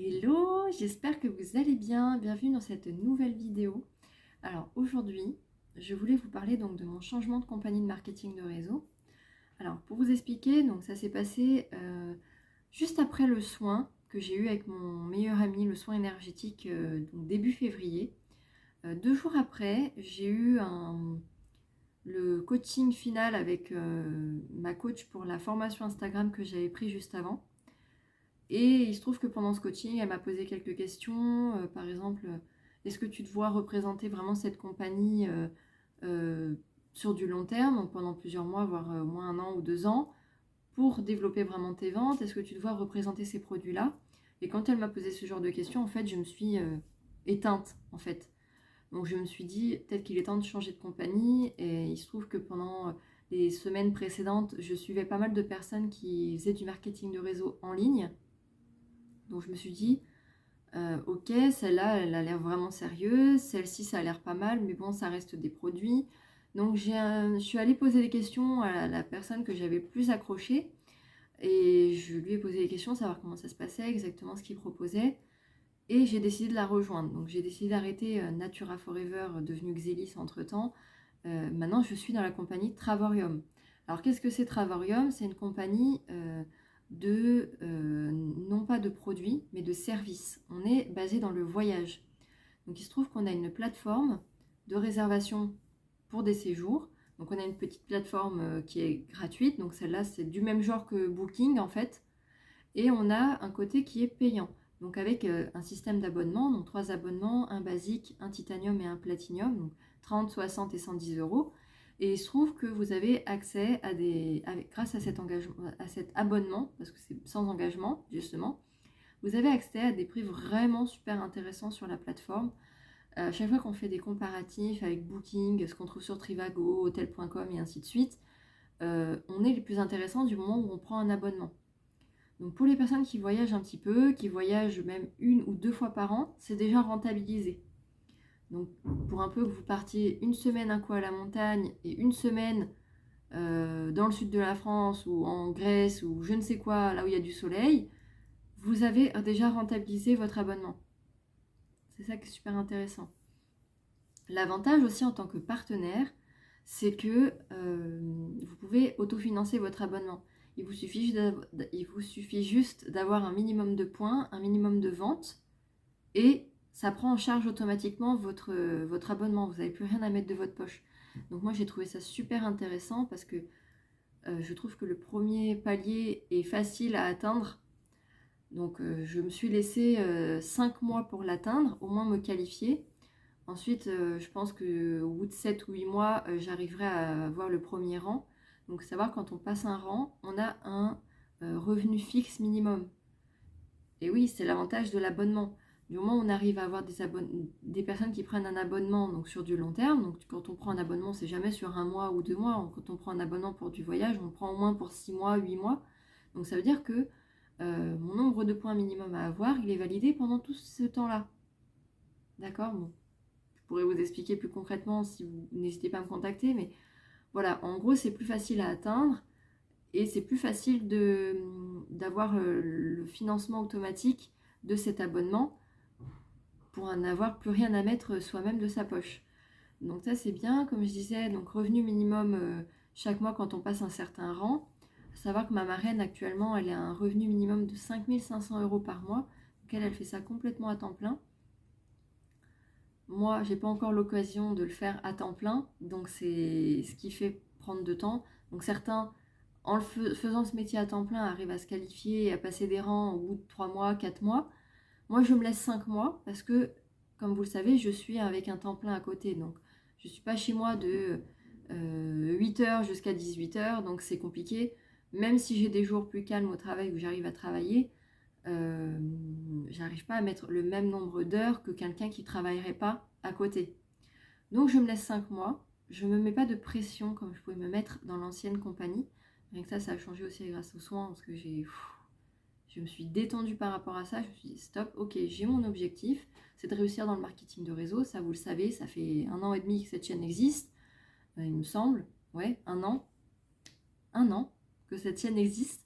Hello, j'espère que vous allez bien. Bienvenue dans cette nouvelle vidéo. Alors aujourd'hui, je voulais vous parler donc de mon changement de compagnie de marketing de réseau. Alors pour vous expliquer, donc ça s'est passé juste après le soin que j'ai eu avec mon meilleur ami, le soin énergétique, donc début février. 2 jours après, j'ai eu le coaching final avec ma coach pour la formation Instagram que j'avais pris juste avant. Et il se trouve que pendant ce coaching, elle m'a posé quelques questions. Par exemple, est-ce que tu te vois représenter vraiment cette compagnie euh, sur du long terme, donc pendant plusieurs mois, voire au moins 1 an ou 2 ans, pour développer vraiment tes ventes? Est-ce que tu te vois représenter ces produits-là? Et quand elle m'a posé ce genre de questions, en fait, je me suis éteinte, en fait. Donc je me suis dit, peut-être qu'il est temps de changer de compagnie. Et il se trouve que pendant les semaines précédentes, je suivais pas mal de personnes qui faisaient du marketing de réseau en ligne. Donc je me suis dit, ok, celle-là, elle a l'air vraiment sérieuse, celle-ci, ça a l'air pas mal, mais bon, ça reste des produits. Donc je suis allée poser des questions à la personne que j'avais plus accrochée, et je lui ai posé des questions, savoir comment ça se passait, exactement ce qu'il proposait, et j'ai décidé de la rejoindre. Donc j'ai décidé d'arrêter Natura Forever, devenu Xelis entre-temps. Maintenant, je suis dans la compagnie Travorium. Alors qu'est-ce que c'est Travorium? C'est une compagnie non pas de produits, mais de services. On est basé dans le voyage. Donc il se trouve qu'on a une plateforme de réservation pour des séjours. Donc on a une petite plateforme qui est gratuite. Donc celle-là, c'est du même genre que Booking en fait. Et on a un côté qui est payant. Donc avec un système d'abonnement, donc 3 abonnements, un basique, un titanium et un platinium, donc 30, 60 et 110 euros. Et il se trouve que vous avez accès grâce à à cet abonnement, parce que c'est sans engagement justement, vous avez accès à des prix vraiment super intéressants sur la plateforme. À chaque fois qu'on fait des comparatifs avec Booking, ce qu'on trouve sur Trivago, Hotel.com et ainsi de suite, on est les plus intéressants du moment où on prend un abonnement. Donc pour les personnes qui voyagent un petit peu, qui voyagent même 1 ou 2 fois par an, c'est déjà rentabilisé. Donc pour un peu que vous partiez une semaine un coup à la montagne et une semaine dans le sud de la France ou en Grèce ou je ne sais quoi, là où il y a du soleil, vous avez déjà rentabilisé votre abonnement. C'est ça qui est super intéressant. L'avantage aussi en tant que partenaire, c'est que vous pouvez autofinancer votre abonnement. Il vous suffit juste d'avoir un minimum de points, un minimum de ventes, et ça prend en charge automatiquement votre abonnement. Vous n'avez plus rien à mettre de votre poche. Donc moi j'ai trouvé ça super intéressant parce que je trouve que le premier palier est facile à atteindre. Donc je me suis laissé 5 mois pour l'atteindre, au moins me qualifier. Ensuite, je pense qu'au bout de 7 ou 8 mois, j'arriverai à avoir le premier rang. Donc, savoir quand on passe un rang, on a un revenu fixe minimum. Et oui, c'est l'avantage de l'abonnement. Du moment où on arrive à avoir des personnes qui prennent un abonnement donc sur du long terme, donc quand on prend un abonnement, c'est jamais sur 1 mois ou 2 mois. Quand on prend un abonnement pour du voyage, on prend au moins pour 6 mois, 8 mois. Donc, ça veut dire que mon nombre de points minimum à avoir, il est validé pendant tout ce temps-là. D'accord? Bon, je pourrais vous expliquer plus concrètement si vous n'hésitez pas à me contacter, mais voilà, en gros c'est plus facile à atteindre et c'est plus facile d'avoir le financement automatique de cet abonnement pour n'avoir plus rien à mettre soi-même de sa poche. Donc ça c'est bien, comme je disais, donc revenu minimum chaque mois quand on passe un certain rang. À savoir que ma marraine actuellement elle a un revenu minimum de 5500 euros par mois, donc elle fait ça complètement à temps plein. Moi, j'ai pas encore l'occasion de le faire à temps plein, donc c'est ce qui fait prendre de temps. Donc certains, faisant ce métier à temps plein, arrivent à se qualifier et à passer des rangs au bout de 3 mois, 4 mois. Moi, je me laisse 5 mois parce que, comme vous le savez, je suis avec un temps plein à côté. Donc, je ne suis pas chez moi de 8h jusqu'à 18h, donc c'est compliqué. Même si j'ai des jours plus calmes au travail où j'arrive à travailler, j'arrive pas à mettre le même nombre d'heures que quelqu'un qui travaillerait pas à côté. Donc je me laisse 5 mois, je me mets pas de pression comme je pouvais me mettre dans l'ancienne compagnie. Rien que ça a changé aussi grâce aux soins parce que je me suis détendue par rapport à ça. Je me suis dit stop, ok, j'ai mon objectif, c'est de réussir dans le marketing de réseau. Ça vous le savez, ça fait 1 an et demi que cette chaîne existe, il me semble, ouais, 1 an que cette chaîne existe.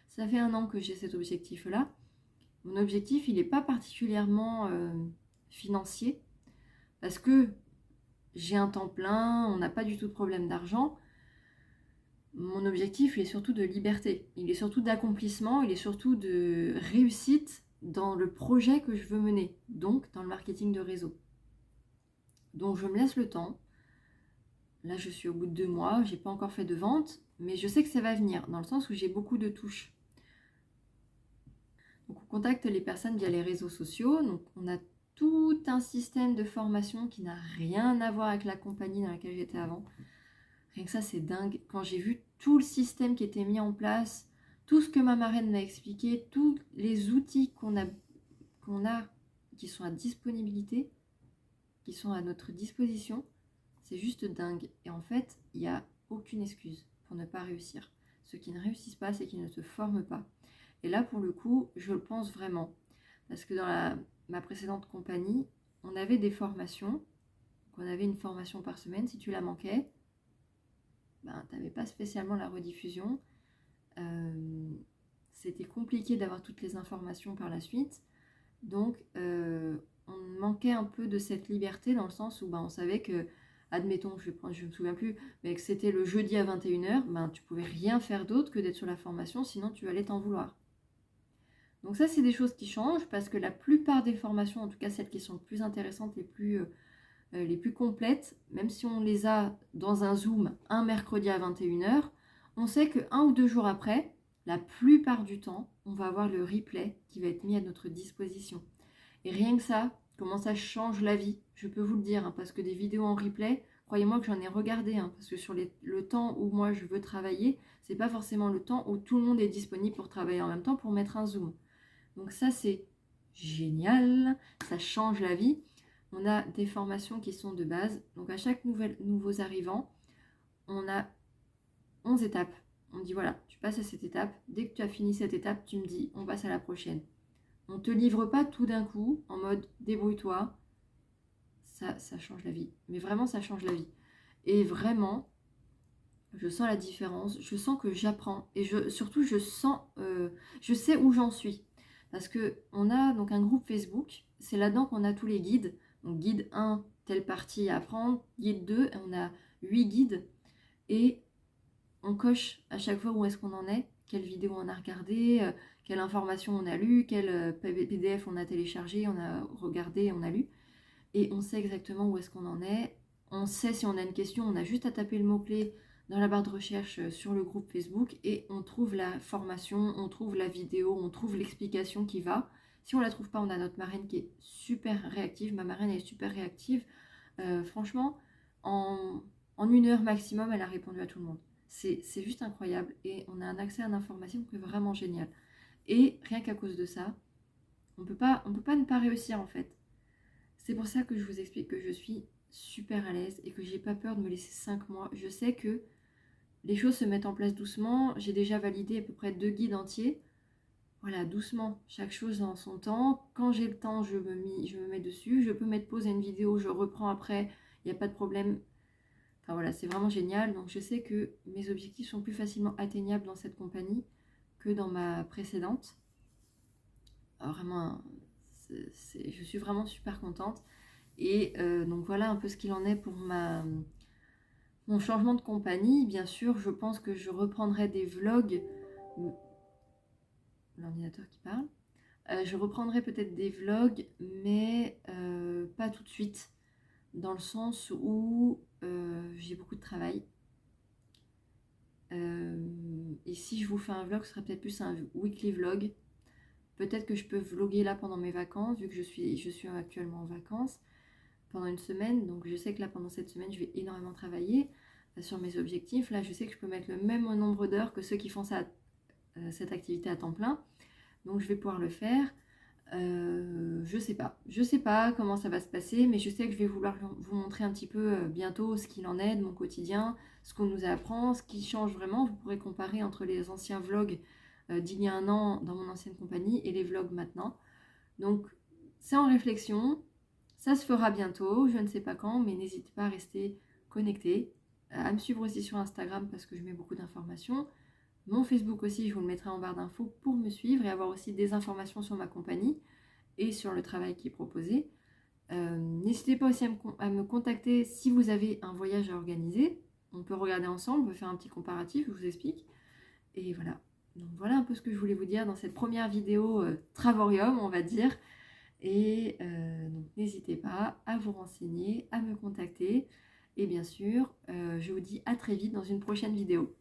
Ça fait 1 an que j'ai cet objectif-là. Mon objectif, il n'est pas particulièrement financier, parce que j'ai un temps plein, on n'a pas du tout de problème d'argent. Mon objectif, il est surtout de liberté, il est surtout d'accomplissement, il est surtout de réussite dans le projet que je veux mener, donc dans le marketing de réseau. Donc je me laisse le temps. Là, je suis au bout de 2 mois, j'ai pas encore fait de vente, mais je sais que ça va venir, dans le sens où j'ai beaucoup de touches. Donc on contacte les personnes via les réseaux sociaux, donc on a tout un système de formation qui n'a rien à voir avec la compagnie dans laquelle j'étais avant. Rien que ça, c'est dingue. Quand j'ai vu tout le système qui était mis en place, tout ce que ma marraine m'a expliqué, tous les outils qu'on a, qui sont à disponibilité, qui sont à notre disposition, c'est juste dingue. Et en fait, il n'y a aucune excuse pour ne pas réussir. Ceux qui ne réussissent pas, c'est qu'ils ne se forment pas. Et là, pour le coup, je le pense vraiment. Parce que dans ma précédente compagnie, on avait des formations. On avait une formation par semaine. Si tu la manquais, ben, tu n'avais pas spécialement la rediffusion. C'était compliqué d'avoir toutes les informations par la suite. Donc, on manquait un peu de cette liberté dans le sens où ben, on savait que, admettons, je ne me souviens plus, mais que c'était le jeudi à 21h, ben, tu pouvais rien faire d'autre que d'être sur la formation, sinon tu allais t'en vouloir. Donc ça, c'est des choses qui changent parce que la plupart des formations, en tout cas celles qui sont les plus intéressantes, les plus complètes, même si on les a dans un Zoom un mercredi à 21h, on sait que 1 ou 2 jours après, la plupart du temps, on va avoir le replay qui va être mis à notre disposition. Et rien que ça, comment ça change la vie, je peux vous le dire, hein, parce que des vidéos en replay, croyez-moi que j'en ai regardé, hein, parce que sur le temps où moi je veux travailler, c'est pas forcément le temps où tout le monde est disponible pour travailler en même temps pour mettre un Zoom. Donc ça, c'est génial, ça change la vie. On a des formations qui sont de base. Donc à chaque nouveau arrivant, on a 11 étapes. On dit voilà, tu passes à cette étape. Dès que tu as fini cette étape, tu me dis on passe à la prochaine. On ne te livre pas tout d'un coup en mode débrouille-toi. Ça change la vie. Mais vraiment, ça change la vie. Et vraiment, je sens la différence. Je sens que j'apprends. Et surtout, je sais où j'en suis. Parce qu'on a donc un groupe Facebook. C'est là-dedans qu'on a tous les guides. Donc guide 1, telle partie à apprendre. Guide 2, on a 8 guides. Et on coche à chaque fois où est-ce qu'on en est, quelle vidéo on a regardé, quelle information on a lu, quel PDF on a téléchargé, on a regardé, on a lu. Et on sait exactement où est-ce qu'on en est. On sait si on a une question, on a juste à taper le mot-clé dans la barre de recherche sur le groupe Facebook et on trouve la formation, on trouve la vidéo, on trouve l'explication qui va. Si on ne la trouve pas, on a notre marraine qui est super réactive. Ma marraine est super réactive. Franchement, en 1 heure maximum, elle a répondu à tout le monde. C'est juste incroyable et on a un accès à l'information qui est vraiment génial. Et rien qu'à cause de ça, on peut pas ne pas réussir en fait. C'est pour ça que je vous explique que je suis super à l'aise et que j'ai pas peur de me laisser 5 mois. Je sais que les choses se mettent en place doucement. J'ai déjà validé à peu près 2 guides entiers. Voilà, doucement, chaque chose en son temps. Quand j'ai le temps, je me mets dessus. Je peux mettre pause à une vidéo, je reprends après, il n'y a pas de problème. Enfin voilà, c'est vraiment génial. Donc je sais que mes objectifs sont plus facilement atteignables dans cette compagnie que dans ma précédente. Alors vraiment, je suis vraiment super contente. Et donc voilà un peu ce qu'il en est pour mon changement de compagnie. Bien sûr, je pense que je reprendrai des vlogs. L'ordinateur qui parle. Je reprendrai peut-être des vlogs, mais pas tout de suite. Dans le sens où j'ai beaucoup de travail. Et si je vous fais un vlog, ce sera peut-être plus un weekly vlog. Peut-être que je peux vloguer là pendant mes vacances, vu que je suis actuellement en vacances, pendant une semaine. Donc je sais que là, pendant cette semaine, je vais énormément travailler sur mes objectifs. Là, je sais que je peux mettre le même nombre d'heures que ceux qui font cette activité à temps plein. Donc je vais pouvoir le faire. Je sais pas comment ça va se passer, mais je sais que je vais vouloir vous montrer un petit peu bientôt ce qu'il en est de mon quotidien, ce qu'on nous apprend, ce qui change vraiment. Vous pourrez comparer entre les anciens vlogs d'il y a 1 an dans mon ancienne compagnie et les vlogs maintenant. Donc c'est en réflexion, ça se fera bientôt, je ne sais pas quand, mais n'hésitez pas à rester connecté, à me suivre aussi sur Instagram parce que je mets beaucoup d'informations. Mon Facebook aussi, je vous le mettrai en barre d'infos pour me suivre et avoir aussi des informations sur ma compagnie et sur le travail qui est proposé. N'hésitez pas aussi à me contacter si vous avez un voyage à organiser. On peut regarder ensemble, on peut faire un petit comparatif, je vous explique. Et voilà. Donc voilà un peu ce que je voulais vous dire dans cette première vidéo Travorium, on va dire. Et donc n'hésitez pas à vous renseigner, à me contacter. Et bien sûr, je vous dis à très vite dans une prochaine vidéo.